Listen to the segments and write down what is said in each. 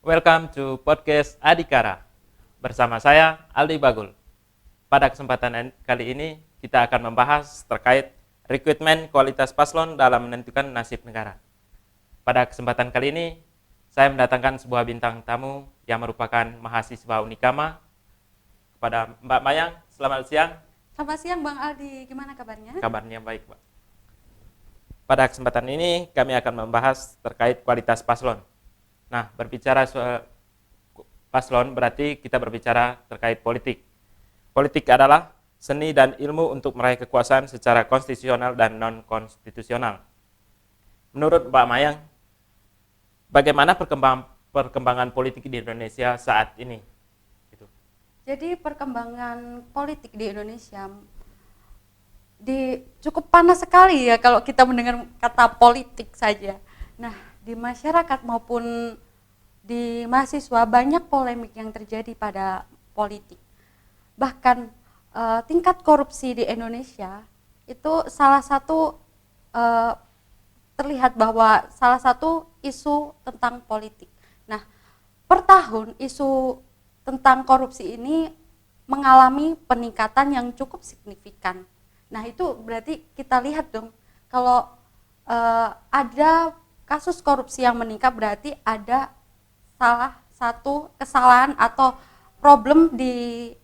Welcome to podcast Adikara. Bersama saya Aldi Bagul. Pada kesempatan kali ini kita akan membahas terkait rekrutmen kualitas paslon dalam menentukan nasib negara. Pada kesempatan kali ini saya mendatangkan sebuah bintang tamu yang merupakan mahasiswa Unikama. Kepada Mbak Mayang, selamat siang. Selamat siang Bang Aldi, gimana kabarnya? Kabarnya baik, Mbak. Pada kesempatan ini kami akan membahas terkait kualitas paslon. Nah, berbicara soal paslon berarti kita berbicara terkait politik. Politik adalah seni dan ilmu untuk meraih kekuasaan secara konstitusional dan non-konstitusional. Menurut Mbak Mayang, bagaimana perkembangan politik di Indonesia saat ini? Gitu. Jadi perkembangan politik di Indonesia cukup panas sekali ya kalau kita mendengar kata politik saja. Nah, di masyarakat maupun di mahasiswa banyak polemik yang terjadi pada politik. Bahkan tingkat korupsi di Indonesia itu terlihat bahwa salah satu isu tentang politik. Nah, per tahun isu tentang korupsi ini mengalami peningkatan yang cukup signifikan. Nah, itu berarti kita lihat dong, kalau ada kasus korupsi yang meningkat berarti ada salah satu kesalahan atau problem di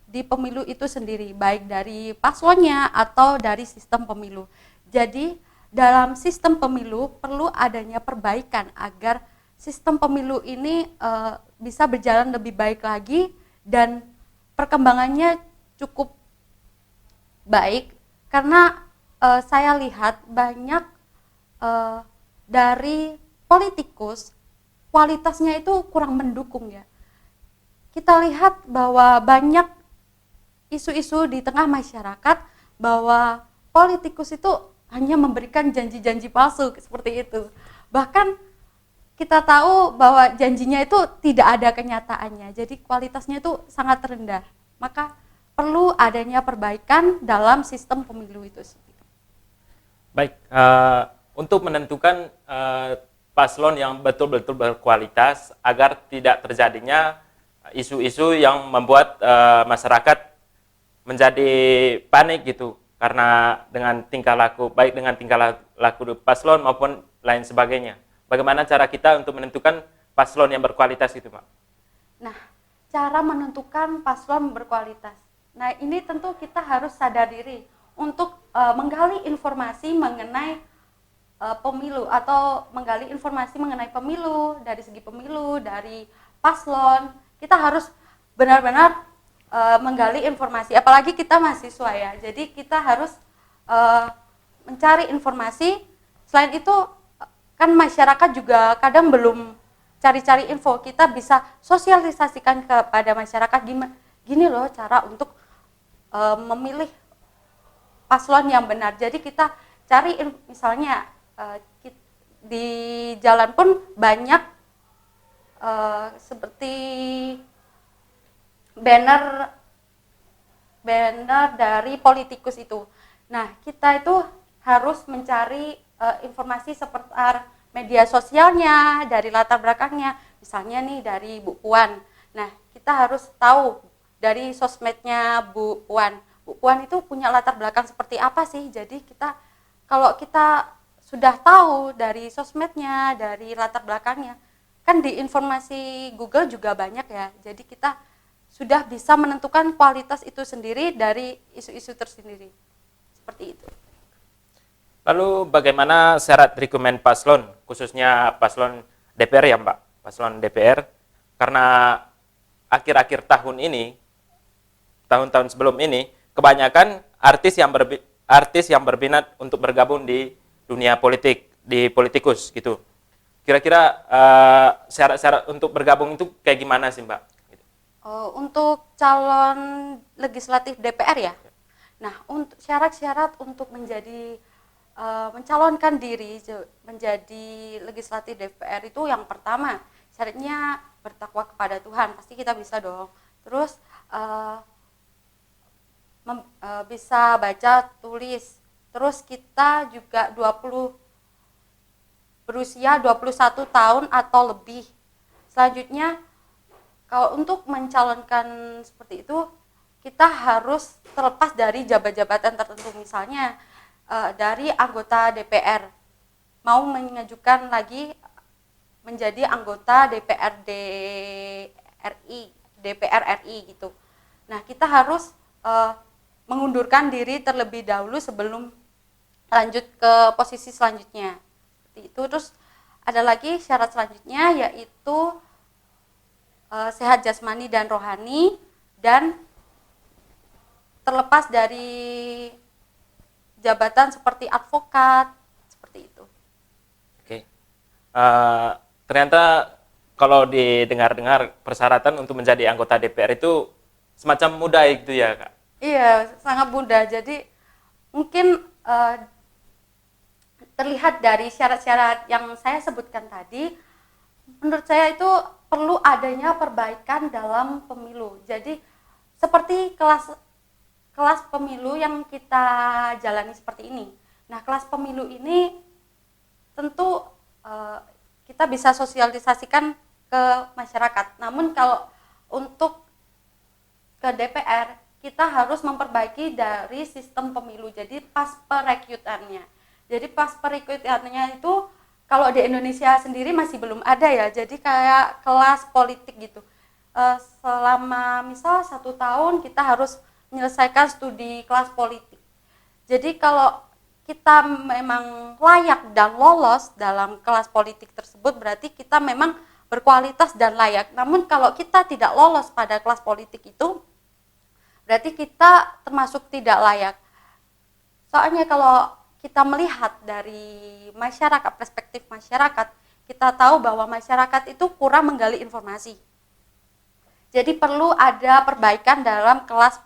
pemilu itu sendiri, baik dari paslonnya atau dari sistem pemilu. Jadi dalam sistem pemilu perlu adanya perbaikan agar sistem pemilu ini bisa berjalan lebih baik lagi dan perkembangannya cukup baik, karena saya lihat banyak dari politikus kualitasnya itu kurang mendukung ya. Kita lihat bahwa banyak isu-isu di tengah masyarakat bahwa politikus itu hanya memberikan janji-janji palsu seperti itu. Bahkan kita tahu bahwa janjinya itu tidak ada kenyataannya, jadi kualitasnya itu sangat rendah. Maka perlu adanya perbaikan dalam sistem pemilu itu sendiri. Baik, untuk menentukan paslon yang betul-betul berkualitas agar tidak terjadinya isu-isu yang membuat masyarakat menjadi panik gitu karena dengan tingkah laku, baik dengan tingkah laku paslon maupun lain sebagainya. Bagaimana cara kita untuk menentukan paslon yang berkualitas itu, Pak? Nah, cara menentukan paslon berkualitas. Nah, ini tentu kita harus sadar diri untuk menggali informasi mengenai pemilu atau menggali informasi mengenai pemilu, dari segi pemilu, dari paslon. Kita harus benar-benar menggali informasi, apalagi kita mahasiswa ya. Jadi kita harus mencari informasi. Selain itu kan masyarakat juga kadang belum cari-cari info. Kita bisa sosialisasikan kepada masyarakat gini loh cara untuk memilih paslon yang benar. Jadi kita cari misalnya di jalan pun banyak seperti banner dari politikus itu. Nah, kita itu harus mencari informasi seputar media sosialnya, dari latar belakangnya, misalnya nih dari Bu Puan. Nah, kita harus tahu dari sosmednya Bu Puan. Bu Puan itu punya latar belakang seperti apa sih? Jadi kalau kita sudah tahu dari sosmednya, dari latar belakangnya, kan di informasi Google juga banyak ya. Jadi kita sudah bisa menentukan kualitas itu sendiri dari isu-isu tersendiri. Seperti itu. Lalu bagaimana syarat rekrutmen paslon, khususnya paslon DPR ya Mbak, paslon DPR, karena akhir-akhir tahun ini, tahun-tahun sebelum ini, kebanyakan artis yang berminat untuk bergabung di dunia politik, di politikus gitu. Kira-kira syarat-syarat untuk bergabung itu kayak gimana sih Mbak? Untuk calon legislatif DPR ya. Nah, untuk syarat-syarat untuk mencalonkan diri menjadi legislatif DPR itu yang pertama syaratnya bertakwa kepada Tuhan, pasti kita bisa dong. Terus bisa baca tulis. Terus kita juga berusia 21 tahun atau lebih. Selanjutnya, kalau untuk mencalonkan seperti itu, kita harus terlepas dari jabatan tertentu. Misalnya dari anggota DPR mau mengajukan lagi menjadi anggota DPR RI gitu. Nah, kita harus mengundurkan diri terlebih dahulu sebelum lanjut ke posisi selanjutnya. Seperti itu. Terus ada lagi syarat selanjutnya, yaitu sehat jasmani dan rohani, dan terlepas dari jabatan seperti advokat, seperti itu. Oke. Ternyata kalau didengar-dengar persyaratan untuk menjadi anggota DPR itu semacam mudah gitu ya, Kak? Iya, sangat mudah. Jadi mungkin terlihat dari syarat-syarat yang saya sebutkan tadi, menurut saya itu perlu adanya perbaikan dalam pemilu. Jadi seperti kelas pemilu yang kita jalani seperti ini. Nah, kelas pemilu ini tentu kita bisa sosialisasikan ke masyarakat. Namun kalau untuk ke DPR, kita harus memperbaiki dari sistem pemilu. Jadi pas perekrutannya. Jadi pas perekrutannya itu kalau di Indonesia sendiri masih belum ada ya. Jadi kayak kelas politik gitu. Selama misal 1 tahun kita harus menyelesaikan studi kelas politik. Jadi kalau kita memang layak dan lolos dalam kelas politik tersebut, berarti kita memang berkualitas dan layak. Namun kalau kita tidak lolos pada kelas politik itu, berarti kita termasuk tidak layak. Soalnya kalau kita melihat dari masyarakat, perspektif masyarakat, kita tahu bahwa masyarakat itu kurang menggali informasi. Jadi perlu ada perbaikan dalam kelas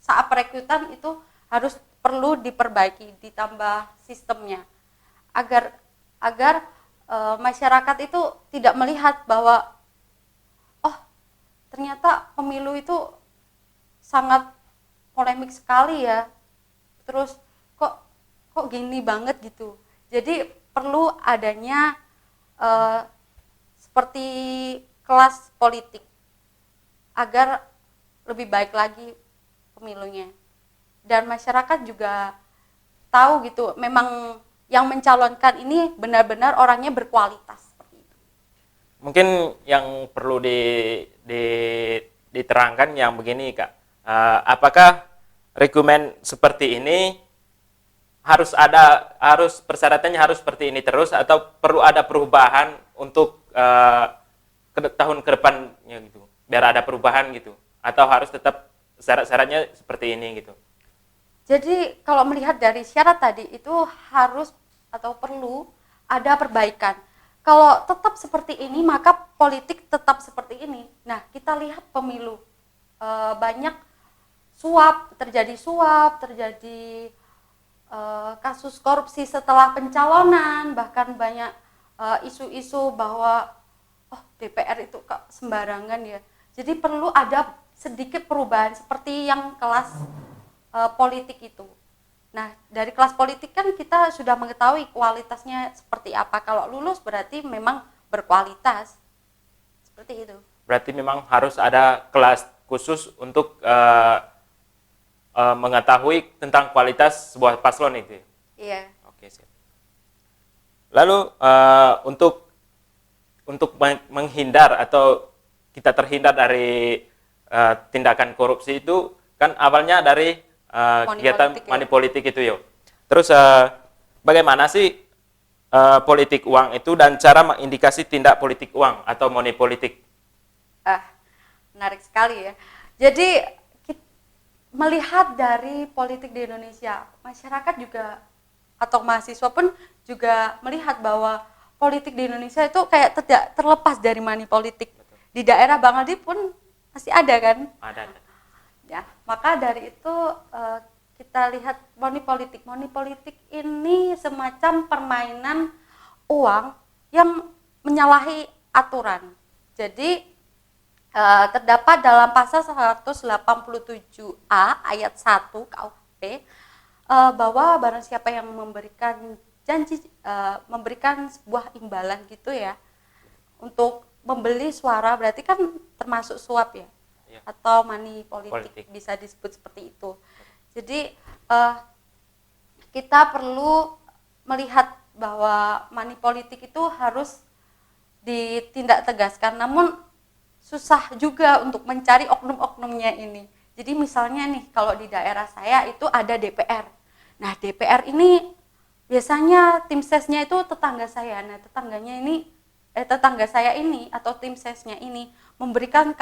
saat perekrutan itu harus perlu diperbaiki, ditambah sistemnya agar masyarakat itu tidak melihat bahwa oh ternyata pemilu itu sangat polemik sekali ya, terus kok gini banget gitu. Jadi perlu adanya seperti kelas politik agar lebih baik lagi pemilunya, dan masyarakat juga tahu gitu, memang yang mencalonkan ini benar-benar orangnya berkualitas seperti itu. Mungkin yang perlu diterangkan yang begini, Kak. Apakah rekomen seperti ini harus persyaratannya harus seperti ini terus, atau perlu ada perubahan untuk tahun ke depannya gitu, biar ada perubahan gitu, atau harus tetap syarat-syaratnya seperti ini gitu? Jadi kalau melihat dari syarat tadi itu harus atau perlu ada perbaikan. Kalau tetap seperti ini maka politik tetap seperti ini. Nah, kita lihat pemilu banyak terjadi kasus korupsi setelah pencalonan, bahkan banyak isu-isu bahwa DPR itu sembarangan ya. Jadi perlu ada sedikit perubahan seperti yang kelas politik itu. Nah, dari kelas politik kan kita sudah mengetahui kualitasnya seperti apa. Kalau lulus berarti memang berkualitas. Seperti itu. Berarti memang harus ada kelas khusus untuk mengetahui tentang kualitas sebuah paslon itu. Iya. Oke, siap. Lalu untuk menghindar atau kita terhindar dari tindakan korupsi itu kan awalnya dari kegiatan money politik itu ya. Terus bagaimana sih politik uang itu dan cara mengindikasi tindak politik uang atau money politik? Menarik sekali ya. Jadi melihat dari politik di Indonesia, masyarakat juga atau mahasiswa pun juga melihat bahwa politik di Indonesia itu kayak tidak terlepas dari money politik. Di daerah Bang Aldi pun masih ada kan? Ada. Ya, maka dari itu kita lihat money politik. Money politik ini semacam permainan uang yang menyalahi aturan. Jadi terdapat dalam pasal 187A ayat 1 KUHP bahwa barang siapa yang memberikan janji memberikan sebuah imbalan gitu ya untuk membeli suara, berarti kan termasuk suap ya, Ya. atau money politik, Politik. bisa disebut seperti itu. Jadi kita perlu melihat bahwa money politik itu harus ditindak tegaskan, namun susah juga untuk mencari oknum-oknumnya ini. Jadi misalnya nih, kalau di daerah saya itu ada DPR. Nah, DPR ini biasanya tim sesnya itu tetangga saya. Nah, tetangga saya ini atau tim sesnya ini memberikan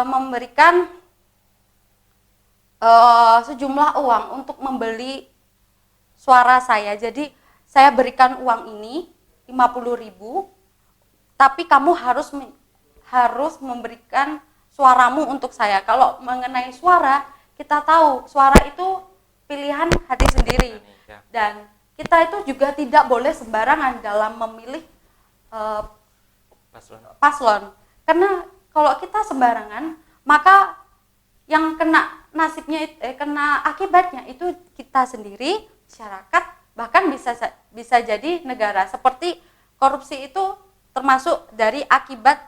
memberikan sejumlah uang untuk membeli suara saya. Jadi saya berikan uang ini 50.000, tapi kamu harus memberikan suaramu untuk saya. Kalau mengenai suara, kita tahu suara itu pilihan hati sendiri, dan kita itu juga tidak boleh sembarangan dalam memilih paslon. Karena kalau kita sembarangan, maka yang kena kena akibatnya itu kita sendiri, masyarakat, bahkan bisa jadi negara. Seperti korupsi itu termasuk dari akibat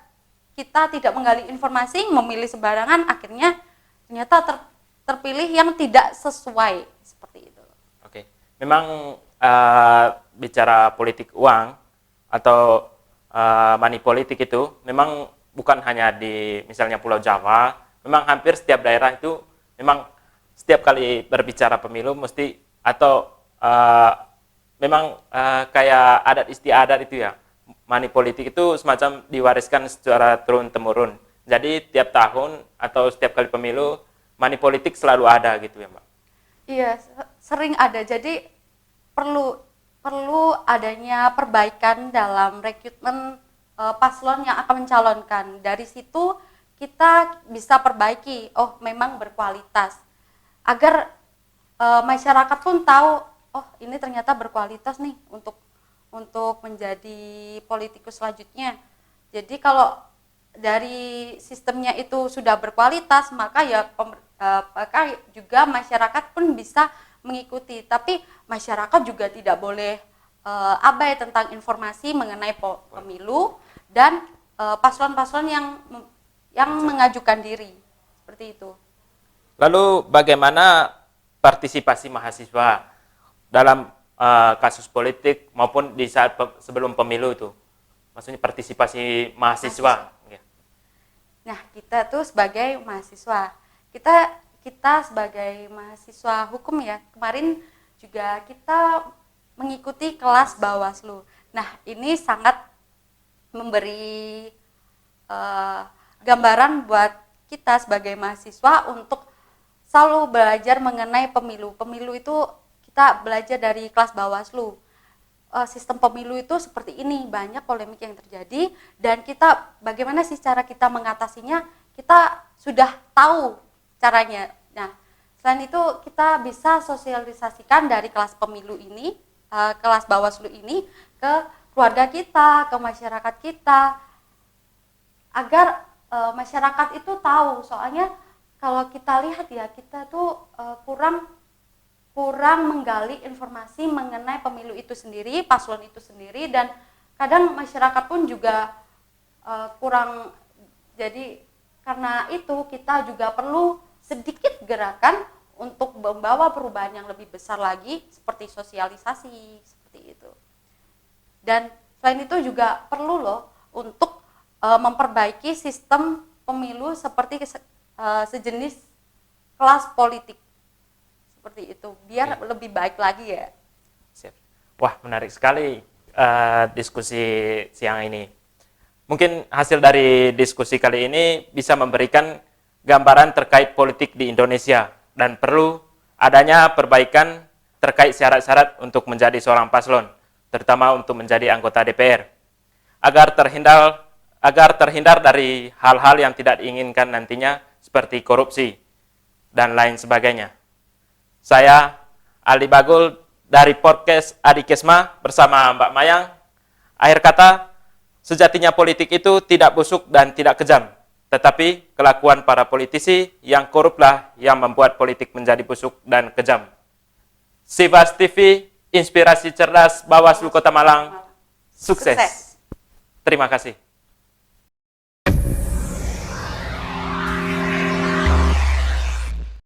kita tidak menggali informasi, memilih sembarangan, akhirnya ternyata terpilih yang tidak sesuai, seperti itu. Oke, memang bicara politik uang atau money politik itu memang bukan hanya di misalnya Pulau Jawa, memang hampir setiap daerah itu memang setiap kali berbicara pemilu mesti atau memang kayak adat istiadat itu ya, money politik itu semacam diwariskan secara turun-temurun. Jadi tiap tahun atau setiap kali pemilu money politik selalu ada gitu ya, Mbak. Iya, sering ada. Jadi perlu adanya perbaikan dalam rekrutmen paslon yang akan mencalonkan. Dari situ kita bisa perbaiki, oh memang berkualitas, agar masyarakat pun tahu, oh ini ternyata berkualitas nih untuk menjadi politikus selanjutnya. Jadi kalau dari sistemnya itu sudah berkualitas, maka ya maka juga masyarakat pun bisa mengikuti. Tapi masyarakat juga tidak boleh abai tentang informasi mengenai pemilu dan paslon-paslon yang mengajukan diri, seperti itu. Lalu bagaimana partisipasi mahasiswa dalam kasus politik maupun di saat sebelum pemilu itu? Maksudnya partisipasi mahasiswa. Nah, kita tuh sebagai mahasiswa, kita sebagai mahasiswa hukum ya, kemarin juga kita mengikuti kelas Bawaslu. Nah, ini sangat memberi gambaran buat kita sebagai mahasiswa untuk selalu belajar mengenai pemilu. Pemilu itu kita belajar dari kelas Bawaslu. Sistem pemilu itu seperti ini, banyak polemik yang terjadi, dan kita bagaimana sih cara kita mengatasinya, kita sudah tahu caranya. Nah, selain itu kita bisa sosialisasikan dari kelas pemilu ini, kelas Bawaslu ini ke keluarga kita, ke masyarakat kita, agar masyarakat itu tahu. Soalnya kalau kita lihat ya, kita tuh kurang menggali informasi mengenai pemilu itu sendiri, paslon itu sendiri, dan kadang masyarakat pun juga kurang. Jadi karena itu kita juga perlu sedikit gerakan untuk membawa perubahan yang lebih besar lagi, seperti sosialisasi, seperti itu. Dan selain itu juga perlu loh untuk memperbaiki sistem pemilu seperti sejenis kelas politik, seperti itu, biar lebih baik lagi ya. Siap. Wah, menarik sekali diskusi siang ini. Mungkin hasil dari diskusi kali ini bisa memberikan gambaran terkait politik di Indonesia dan perlu adanya perbaikan terkait syarat-syarat untuk menjadi seorang paslon, terutama untuk menjadi anggota DPR, agar terhindar dari hal-hal yang tidak diinginkan nantinya seperti korupsi dan lain sebagainya. Saya Ali Bagul dari podcast Adikesma bersama Mbak Mayang. Akhir kata, sejatinya politik itu tidak busuk dan tidak kejam, tetapi kelakuan para politisi yang koruplah yang membuat politik menjadi busuk dan kejam. Sivas TV, inspirasi cerdas Bawaslu Kota Malang, sukses. Terima kasih.